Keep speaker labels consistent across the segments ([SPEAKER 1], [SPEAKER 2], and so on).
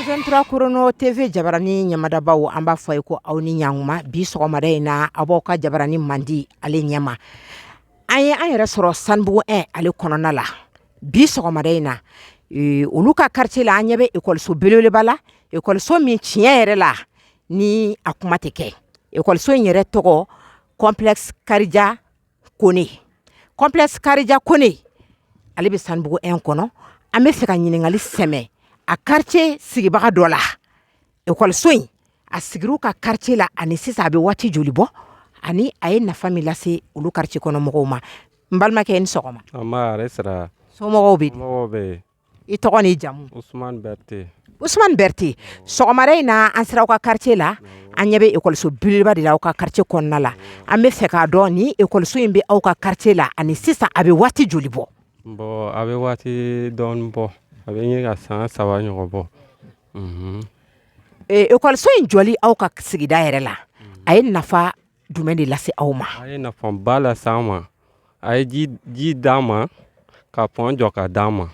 [SPEAKER 1] 23 Kurono TV jabarani ɲamadabaw an b'a fɔ ye ko aw ni ɲankuma bi sɔgɔmada in na a b'aw ka jabarani mandi ale ɲɛma an ye an yɛrɛ sɔrɔ Sanougou 1 ale kɔnɔna la bi sɔgɔmada in na olu ka quartier la an ɲɛ bɛ école belebeleba la école min tiɲɛ yɛrɛ la ni a kuma tɛ kɛ école in yɛrɛ tɔgɔ complexe Karija Kone complexe Karija Kone ale bɛ Sanougou 1 kɔnɔ an bɛ fɛ ka ɲininkali sɛmɛ a quartier sigibaga dɔ la école in a sigiru ka quartier la ani sisan a bɛ waati joli bɔ ani a ye nafa min lase olu quartier kɔnɔ mɔgɔw ma n balimakɛ ni sɔgɔma
[SPEAKER 2] ama resra
[SPEAKER 1] somɔgɔw bɛ
[SPEAKER 2] mɔgɔw bɛ
[SPEAKER 1] i tɔgɔ ni jamu Ousmane Berté sɔgɔmada in na an sera aw ka quartier la an ɲɛ bɛ école belebeleba de la aw ka quartier kɔnɔna la an bɛ fɛ k'a dɔn ni école in bɛ aw ka quartier la ani sisan a bɛ waati joli bɔ
[SPEAKER 2] bon a bɛ waati dɔɔni bɔ a bɛ ɲini ka san 3 ɲɔgɔn bɔ
[SPEAKER 1] école in jɔli aw ka sigida yɛrɛ la a ye nafa jumɛn de lase aw ma
[SPEAKER 2] a ye nafa ba lase an ma a ye ji d'an ma ka pɔn jɔ ka d'an ma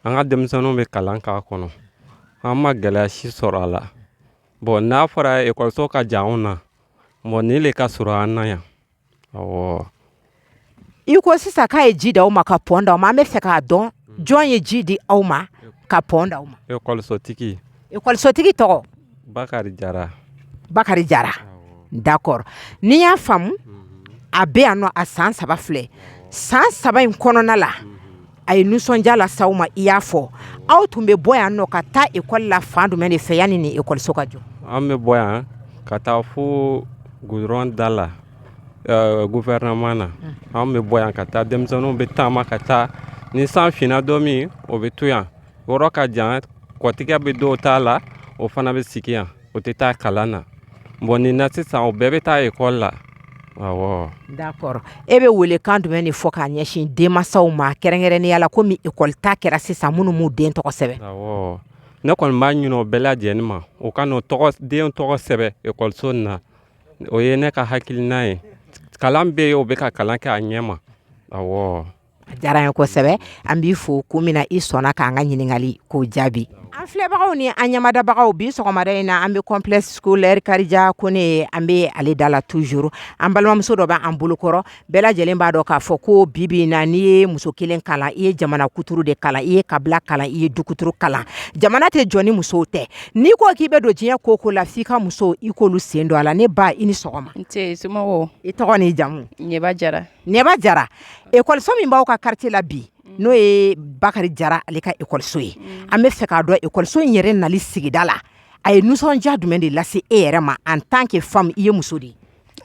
[SPEAKER 2] an ka denmisɛnninw bɛ kalan k'a kɔnɔ an ma gɛlɛya si sɔrɔ a la bon n'a fɔra école ka jan anw na bon nin le ka sɔrɔ an na yan awɔ
[SPEAKER 1] i ko sisan k'a ye ji d'aw ma ka pɔn d'aw ma an bɛ fɛ k'a dɔn jɔn ye ji di aw ma ka pɔn d'aw ma
[SPEAKER 2] école-sotigi
[SPEAKER 1] tɔgɔ Bakari Jara d'accord ni y'a faamu a bɛ yan nɔ a san 3 filɛ san 3 in kɔnɔna la a ye nisɔndiya lase aw ma i y'a fɔ aw tun bɛ bɔ yan nɔ ka taa école la fan jumɛn de fɛ yanni ni école ka jɔ
[SPEAKER 2] an bɛ bɔ yan ka taa fo goudron da la gouvernement na an bɛ bɔ yan ka taa denmisɛnninw bɛ taama ka taa ni san finna don min o bɛ to yan yɔrɔ ka jan kɔtigɛ bɛ dɔw t'a la o fana bɛ sigi yan o tɛ taa kalan na bon nin na sisan o bɛɛ bɛ taa école la awɔ
[SPEAKER 1] d'accord e bɛ welekan jumɛn de fɔ k'a ɲɛsin denmansaw ma kɛrɛnkɛrɛnnenya la komi école ta kɛra sisan minnu m'u den tɔgɔ sɛbɛn
[SPEAKER 2] awɔ ne kɔni b'a ɲini o bɛɛ lajɛlen ma o ka n'o den tɔgɔ sɛbɛn école na o ye ne ka hakilina ye kalan bɛ yen o bɛ ka kalan kɛ a ɲɛ ma awɔ
[SPEAKER 1] a diyara n ye kosɛbɛ an b'i fo ko min na i sɔnna k'an ka ɲininkali k'o jaabi an filɛbagaw ni an ɲamadabagaw bi sɔgɔmada in na an bɛ complexe scolaire Karija Kone an bɛ ale da la toujours an balimamuso dɔ b'an bolokɔrɔ bɛɛ lajɛlen b'a dɔn k'a fɔ ko bibi na n'i ye muso kelen kalan i ye jamana kuturu de kalan i ye kabila kalan i ye dukuturu kalan jamana tɛ jɔ ni musow tɛ n'i ko k'i bɛ don diɲɛ ko o ko la f'i ka muso i k'olu sen don a la ne ba i ni sɔgɔma
[SPEAKER 3] nse somɔgɔw
[SPEAKER 1] i tɔgɔ ni jamu
[SPEAKER 3] Ɲɛba Jara
[SPEAKER 1] école min b'aw ka quartier la bi n'o ye Bakari Jara ale ka école ye an bɛ fɛ k'a dɔn école in yɛrɛ nali sigida la a ye nisɔndiya jumɛn de lase e yɛrɛ ma en tant que femme i ye muso de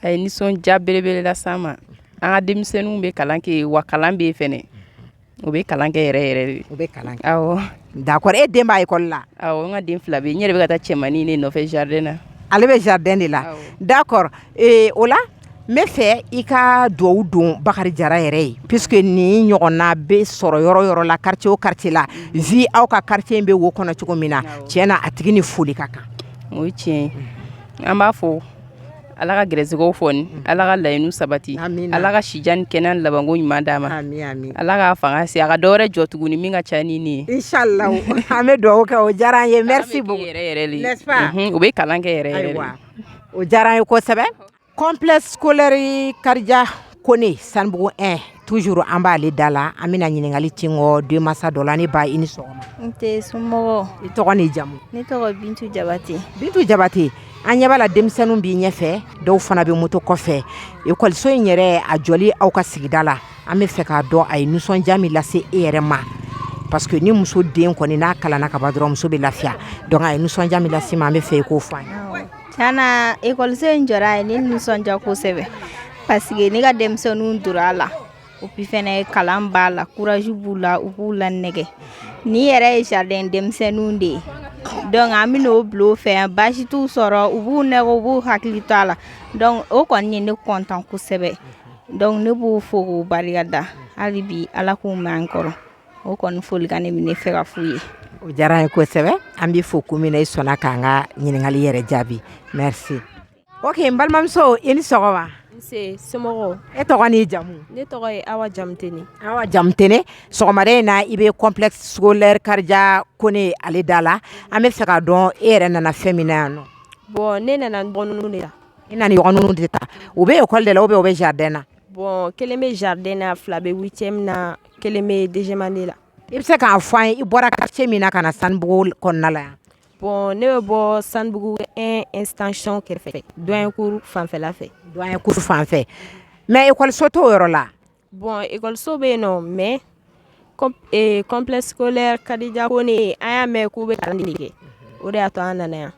[SPEAKER 3] a ye nisɔndiya belebele lase an ma an ka denmisɛnninw bɛ kalan kɛ wa kalan bɛ yen fɛnɛ o bɛ kalan kɛ yɛrɛ de
[SPEAKER 1] o bɛ kalan kɛ
[SPEAKER 3] awɔ
[SPEAKER 1] d'accord e den b'a école la
[SPEAKER 3] awɔ n ka den 2 bɛ yen n yɛrɛ bɛ ka taa cɛmannin ne nɔfɛ jardin na
[SPEAKER 1] ale bɛ jardin de la d'accord o la n bɛ fɛ i ka dugawu don Bakari Jara yɛrɛ ye puisque nin ɲɔgɔnna bɛ sɔrɔ yɔrɔ yɔrɔ la quartier o quartier la vi aw ka quartier in bɛ wo kɔnɔ cogo min na tiɲɛna a tigi ni foli ka kan
[SPEAKER 3] o ye tiɲɛ an b'a fɔ ala ka gɛrɛsɛgɛw fɔ ni ala ka laɲiniw sabati ala ka sijan ni kɛnɛya labanko ɲuman d'a ma ala k'a fanga se a ka dɔwɛrɛ jɔ tuguni min ka ca ni nin ye
[SPEAKER 1] inchallah an bɛ dugawu kɛ o diyara an ye merci beaucoup n'est-ce pas
[SPEAKER 3] u bɛ kalan kɛ yɛrɛ
[SPEAKER 1] o diyara an ye kosɛbɛ complexe scolaire Karija Kone Sanougou 1 toujours an b'ale da la an bɛna ɲininkali tinkɔ denmansa dɔ la ne ba i ni sɔgɔma
[SPEAKER 4] n tɛ somɔgɔw
[SPEAKER 1] i tɔgɔ ni jamu
[SPEAKER 4] ne tɔgɔ Bintu
[SPEAKER 1] Jabate an ɲɛ b'a la denmisɛnninw b'i ɲɛfɛ dɔw fana bɛ moto kɔfɛ école in yɛrɛ a jɔli aw ka sigida la an bɛ fɛ k'a dɔn a ye nisɔndiya min lase e yɛrɛ ma parce que ni muso den kɔni n'a kalanna ka ban dɔrɔn muso bɛ lafiya donc a ye nisɔndiya min lase ma an bɛ fɛ i k'o fɔ an ye
[SPEAKER 4] tiɲɛna école in jɔra a ye ne nisɔndiya kosɛbɛ parce que ne ka denmisɛnninw donna a la o puis fɛnɛ kalan b'a la courage b'u la u b'u la nɛgɛ ni yɛrɛ ye jardin denmisɛnninw de ye donc an bɛ n'o bila o fɛ yan baasi t'u sɔrɔ u b'u nɛgɛ u b'u hakili to a la donc o kɔni ye ne content kosɛbɛ donc ne b'u fo k'u barikada hali bi ala k'u mɛn an kɔrɔ o kɔni folikan ne bɛ ne fɛ ka f'u ye
[SPEAKER 1] o diyara an ye kosɛbɛ an bɛ fo kun min na i sɔnna k'an ka ɲininkali yɛrɛ jaabi merci ok n balimamuso i ni sɔgɔma
[SPEAKER 5] C'est somɔgɔw.
[SPEAKER 1] E tɔgɔ n'i jamu?
[SPEAKER 5] Ne tɔgɔ ye Awa Jamteni.
[SPEAKER 1] Awa Jamtene, sɔgɔmada in na i bɛ complexe scolaire Karija Kone ale da la. An bɛ fɛ k'a dɔn e yɛrɛ nana fɛn min na yan nɔ.
[SPEAKER 5] Bon ne nana dɔgɔninw de la.
[SPEAKER 1] I nana ɲɔgɔn de ta. U bɛ école de la ou bien u bɛ jardin na?
[SPEAKER 5] Bon kelen bɛ jardin na, fila bɛ 8e na, kelen bɛ 2e année la.
[SPEAKER 1] I bɛ se k'a fɔ an ye i bɔra quartier min na ka na Sanibugu kɔnɔna la yan?
[SPEAKER 5] Bon ne bɛ bɔ Sanibugu 1 extension kɛrɛfɛ, doyen cour fanfɛla fɛ.
[SPEAKER 1] Doyen cour fanfɛ. Mais école t'o yɔrɔ la?
[SPEAKER 5] Bon école bɛ yen nɔ mais complexe scolaire Kadija Kone an y'a mɛn k'u bɛ kalan de kɛ. O de y'a to an nana yan.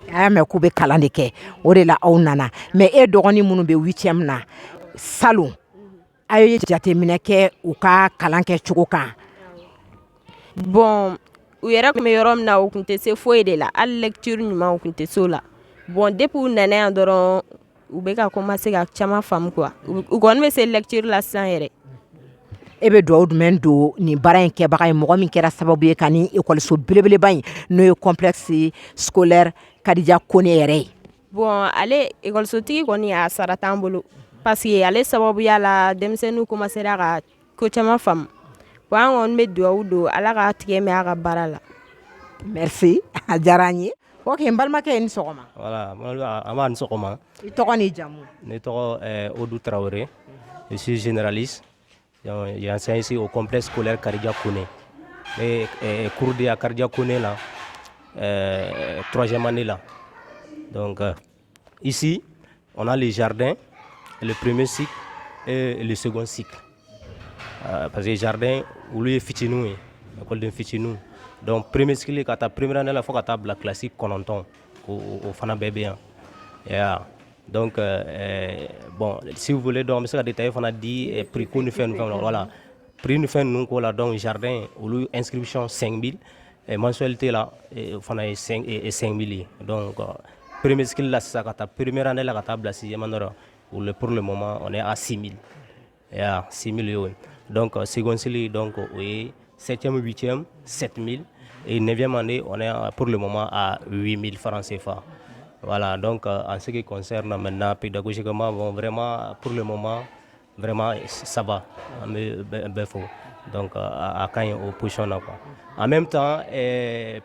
[SPEAKER 1] A y'a mɛn k'u bɛ kalan de kɛ, o de la aw nana. Mais e dɔgɔnin minnu bɛ 8e na salon a ye jateminɛ kɛ u ka kalan kɛ cogo kan?
[SPEAKER 5] Bon u yɛrɛ tun bɛ yɔrɔ min na u tun tɛ se foyi de la, hali lecture ɲuman u tun tɛ se o la. Bon depuis u nana yan dɔrɔn u bɛ ka commencer ka caman faamu quoi. U kɔni bɛ se lecture la sisan yɛrɛ.
[SPEAKER 1] E bɛ dugawu jumɛn don nin baara in kɛbaga ye, mɔgɔ min kɛra sababu ye ka ni école belebeleba in n'o ye complexe scolaire Kadija Kone yɛrɛ ye?
[SPEAKER 5] Bon ale école tigi kɔni a sara t'an bolo parce que ale sababuya la denmisɛnninw commencer ka ko caman faamu. Bon an kɔni bɛ dugawu don Ala ka tigɛ mɛn a ka baara la.
[SPEAKER 1] Merci, a diyara an ye. Ok, n balimakɛ i ni sɔgɔma.
[SPEAKER 6] Voilà, an b'a ni sɔgɔma.
[SPEAKER 1] I tɔgɔ n'i jamu?
[SPEAKER 6] Ne tɔgɔ Odu Traoré, je suis généraliste. J'enseigne ici au complexe scolaire Kadija Kone. Et cours de Kadija Kone là, 3e année là. Donc ici, on a les jardins, le premier cycle et le second cycle. Parce que les jardins, où il y a fitinou, l'école de fitinou. Donc premier cycle, quand tu as première année, il faut que tu aies la classique cononton au fana bébé. Yeah. Donc, bon, si vous voulez, donc, je vais détailler, on a dit, prix qu'on nous fait, voilà. Prix nous fait, nous, donc, jardin, où l'inscription 5 000, et mensualité, là, on a 5 000. Donc, premier skill, là, c'est ça, quand tu as première année, là, quand tu as la 6e année, pour le moment, on est à 6 000. Yeah, 6 000 €. Donc, second skill, donc, oui, 7e, 8e, 7 000. Et 9e année, on est pour le moment à 8 000 francs CFA. Voilà, donc en ce qui concerne maintenant pédagogiquement, bon, vraiment pour le moment, vraiment ça va. Donc à quand au position là quoi. En même temps,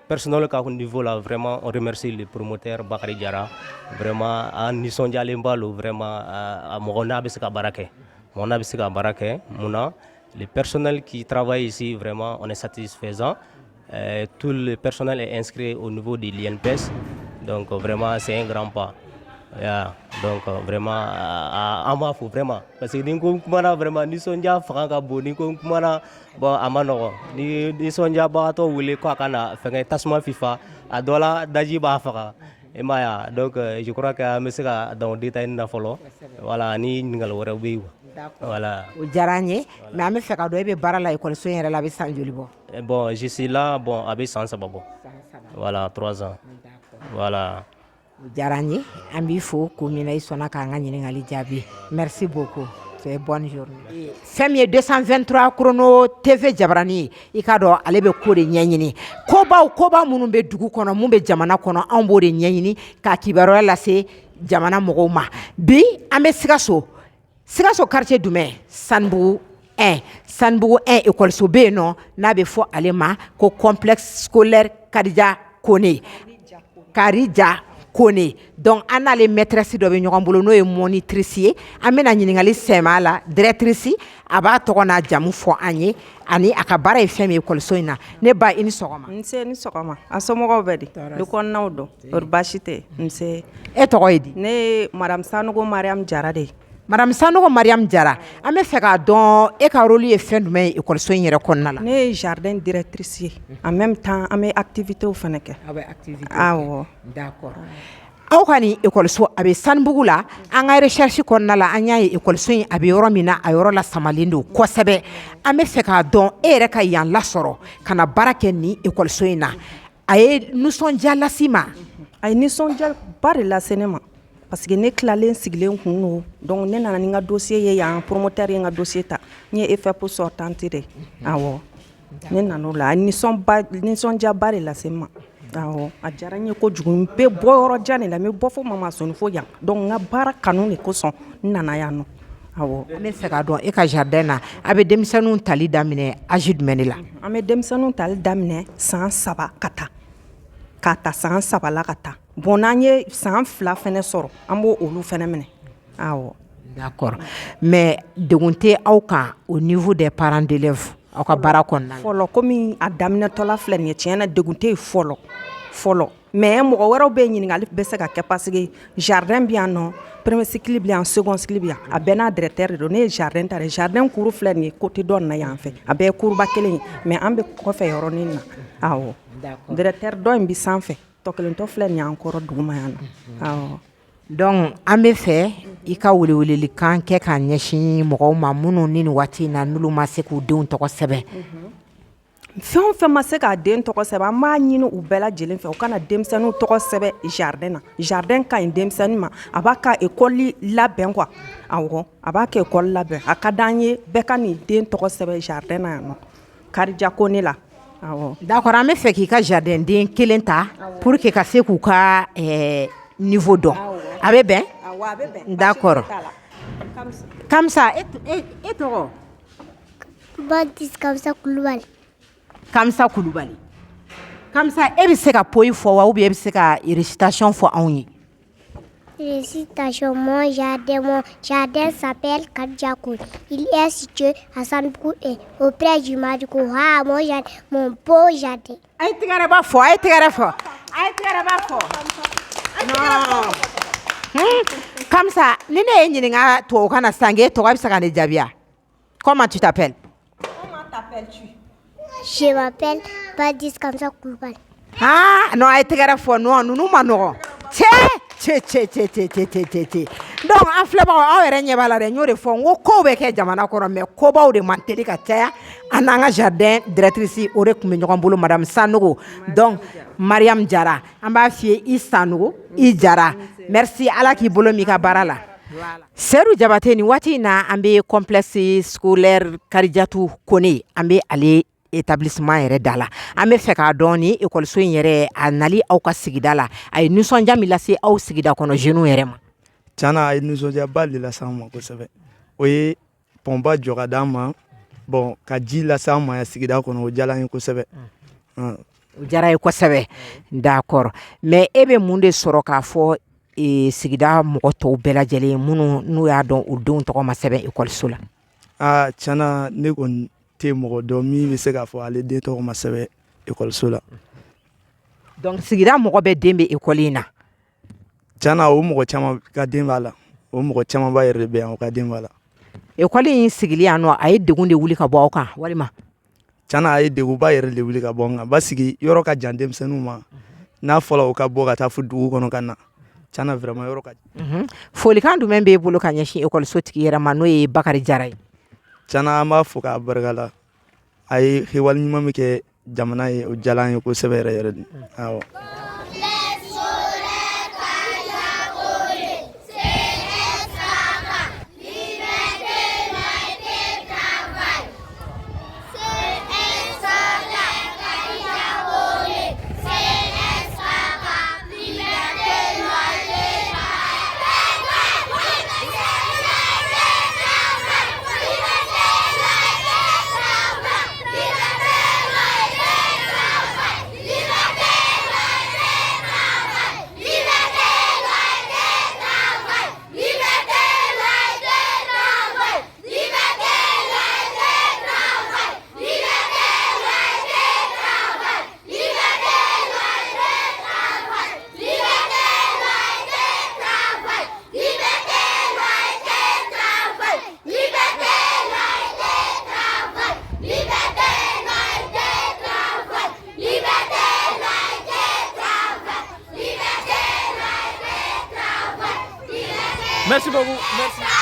[SPEAKER 6] personnel au niveau là, vraiment on remercie le promoteur Bakary Diarra, vraiment à Nisson Dialembalo, vraiment à Morona Bissaka Barake. Morona Bissaka Barake, Mouna, le personnel qui travaille ici, vraiment on est satisfaisant. Tout le personnel est inscrit au niveau de l'INPS. Donc vraiment c'est un grand pas. Yeah. Donc vraiment à faut vraiment parce que ni ko kuma vraiment ni sonja fanga bo ni ko kuma bon amano ni sonja ba to wule ko kana fanga tasma FIFA a dola daji ba fanga e maya donc je crois que monsieur dans détail na folo voilà ni ngal wara bi voilà
[SPEAKER 1] o jaranye mais am fe ka do be barala école so yere la be sanjoli bo
[SPEAKER 6] bon je suis là bon avec sans sababo voilà 3 ans. Voilà.
[SPEAKER 1] Jaranye, ambi fo komina isona ka nga ngali jabi. Merci beaucoup. C'est bonne journée. Femme 223 chrono TV Jabarani i ka do ale be ko de ɲɛɲini. Koba munun be dugu kɔnɔ mun be jamana kɔnɔ an bo de ɲɛɲini ka kibaro lase jamana mɔgɔw ma. Bi an be Sikaso quartier Dumɛ Sanibugu 1 Sanibugu 1 école so be no n'a be fo ale ma ko complexe scolaire Kadija Kone. Karija Kone. Donc an n'ale maîtresse dɔ bɛ ɲɔgɔn bolo n'o ye monitrice ye an bɛna ɲininkali sɛmɛ la directrice a b'a tɔgɔ n'a jamu fɔ an ye ani a ka baara ye fɛn min ye école in na ne ba i ni sɔgɔma.
[SPEAKER 7] Nse ni sɔgɔma a somɔgɔw bɛ di du kɔnɔnaw dɔn o baasi tɛ nse.
[SPEAKER 1] E tɔgɔ ye di?
[SPEAKER 7] Ne ye Madame Sanogo Mariam Jara de ye.
[SPEAKER 1] Madame Sanogo Mariam Jara an bɛ fɛ k'a dɔn e ka rôle ye fɛn jumɛn ye école in yɛrɛ kɔnɔna la?
[SPEAKER 7] Ne ye jardin directrice ye en même temps an bɛ activités fana kɛ.
[SPEAKER 1] Aw bɛ activité
[SPEAKER 7] awɔ.
[SPEAKER 1] D'accord. Aw ka ni école a bɛ Sanibugu la an ka recherche kɔnɔna la an y'a ye école in a bɛ yɔrɔ min na a yɔrɔ la samalen don kosɛbɛ an bɛ fɛ k'a dɔn e yɛrɛ ka yan lasɔrɔ ka na baara kɛ ni école in na a ye nisɔndiya lase ma?
[SPEAKER 7] A ye nisɔndiya ba de lase ne ma parce que ne tilalen sigilen kun don donc ne nana ni n ka dossier ye yan promoteur ye n ka dossier ta n ye EFEP sortante de awɔ ne nana o la a ye nisɔndiya ba de lase ma awɔ a diyara n ye kojugu n bɛ bɔ yɔrɔ jan de la n bɛ bɔ fo mama sɔnni fo yan donc n ka baara kanu de kosɔn n nana yan nɔ awɔ
[SPEAKER 1] an bɛ fɛ k'a dɔn e ka jardin na a bɛ denmisɛnninw tali daminɛ âge jumɛn de la
[SPEAKER 7] an bɛ denmisɛnninw tali daminɛ san 3 ka taa k'a ta san 3 la ka taa bon n'an ye san 2 fɛnɛ sɔrɔ an b'o olu fɛnɛ minɛ awɔ
[SPEAKER 1] d'accord mais degun tɛ aw kan au niveau des parents d'élèves aw ka baara kɔnɔna la
[SPEAKER 7] fɔlɔ komi a daminɛtɔla filɛ nin ye tiɲɛ na degun tɛ yen fɔlɔ mais mɔgɔ wɛrɛw bɛ ɲininkali bɛ se ka kɛ parce que jardin bɛ yan nɔ premier cycle bɛ yan second cycle bɛ yan a bɛɛ n'a directeur de don ne ye jardin ta dɛ jardin cour filɛ nin ye côté dɔ nin na yan fɛ a bɛɛ ye courba kelen ye mais an bɛ kɔfɛ yɔrɔnin na awɔ directeur dɔ in bɛ sanfɛ tɔ kelentɔ filɛ nin ye an kɔrɔ duguma yan nɔ awɔ
[SPEAKER 1] donc an bɛ fɛ i ka welewelelikan kɛ k'a ɲɛsin mɔgɔw ma minnu ni nin waati in na n'olu ma se k'u denw tɔgɔ sɛbɛn
[SPEAKER 7] fɛn o fɛn ma se k'a den tɔgɔ sɛbɛn an b'a ɲini u bɛɛ lajɛlen fɛ u kana denmisɛnninw tɔgɔ sɛbɛn jardin na jardin ka ɲi denmisɛnnin ma a b'a ka école labɛn quoi awɔ a b'a kɛ école labɛn a ka d'an ye bɛɛ ka nin den tɔgɔ sɛbɛn jardin na yan nɔ karija ko ne la awɔ
[SPEAKER 1] d'accord an bɛ fɛ k'i ka jardin den kelen ta pour que ka se k'u ka niveau dɔn a bɛ bɛn d'accord Kamsa e tɔgɔ
[SPEAKER 8] Baptiste Kamsa Kulubali
[SPEAKER 1] Kamsa Kulubali Kamsa e bɛ se ka poyi fɔ wa ou bien e bɛ se ka récitation fɔ anw ye
[SPEAKER 8] Récitation mon jardin s'appelle Kadjakoul. Il est situé à Sanbou et auprès du Madiko. Ah, mon beau jardin.
[SPEAKER 1] Aïe, tu n'as pas fort, aïe, tu n'as pas fort. Aïe, tu n'as pas fort. Non. Comme ça, ni ne n'inga toi kana sangue, toi tu seras déjà. Comment tu t'appelles?
[SPEAKER 7] Comment t'appelles-tu?
[SPEAKER 8] Je m'appelle Baptiste Kamsa Kulubali.
[SPEAKER 1] Ah, non, aïe, tu n'as pas fort, non, nous manoro. Tché. Donc an filɛbagaw aw yɛrɛ ɲɛ b'a la dɛ n y'o de fɔ n ko kow bɛ kɛ jamana kɔnɔ mais kobaw de man teli ka caya an n'an ka jardin directrice o de tun bɛ ɲɔgɔn bolo madame Sanogo donc Mariam Jara an b'a f'i ye i Sanogo i Jara merci ala k'i bolo m'i ka baara la Seydou Jabate nin waati in na an bɛ complexe scolaire Karijatu Kone an bɛ ale établissement yɛrɛ da la an bɛ fɛ k'a dɔn ni école in yɛrɛ a nali aw ka sigida la a ye nisɔndiya min lase aw sigida kɔnɔ jeunes yɛrɛ ma
[SPEAKER 9] tiɲɛna a ye nisɔndiyaba de lase an ma kosɛbɛ o ye pɔnba jɔ ka d'an ma bon ka ji lase an ma yan sigida kɔnɔ o diyara an ye kosɛbɛ
[SPEAKER 1] o diyara ye kosɛbɛ d'accord mais e bɛ mun de sɔrɔ k'a fɔ sigida mɔgɔ tɔw bɛɛ lajɛlen minnu n'u y'a dɔn u denw tɔgɔ ma sɛbɛn école la
[SPEAKER 9] tiɲɛna ne kɔni tɛ mɔgɔ dɔn min bɛ se k'a fɔ ale den tɔgɔ ma sɛbɛn école la
[SPEAKER 1] donc sigida mɔgɔ bɛ den bɛ école in na
[SPEAKER 9] tiɲɛna o mɔgɔ caman ka den b'a la o mɔgɔ camanba yɛrɛ de bɛ yan o ka den b'a la
[SPEAKER 1] école in sigili yan nɔ a ye degun de wuli ka bɔ aw kan walima
[SPEAKER 9] tiɲɛna a ye degunba yɛrɛ de wuli ka bɔ n kan basigi yɔrɔ ka jan denmisɛnninw ma n'a fɔra o ka bɔ ka taa fo dugu kɔnɔ ka na tiɲɛna vraiment yɔrɔ ka jan
[SPEAKER 1] folikan jumɛn b'e bolo ka ɲɛsin école tigi yɛrɛ ma n'o ye Bakari Jara ye
[SPEAKER 9] tiɲɛna an b'a fɔ k'a barika la a ye kɛwale ɲuman min kɛ jamana ye o diyara an ye kosɛbɛ yɛrɛ yɛrɛ de awɔ
[SPEAKER 10] Merci beaucoup. Merci.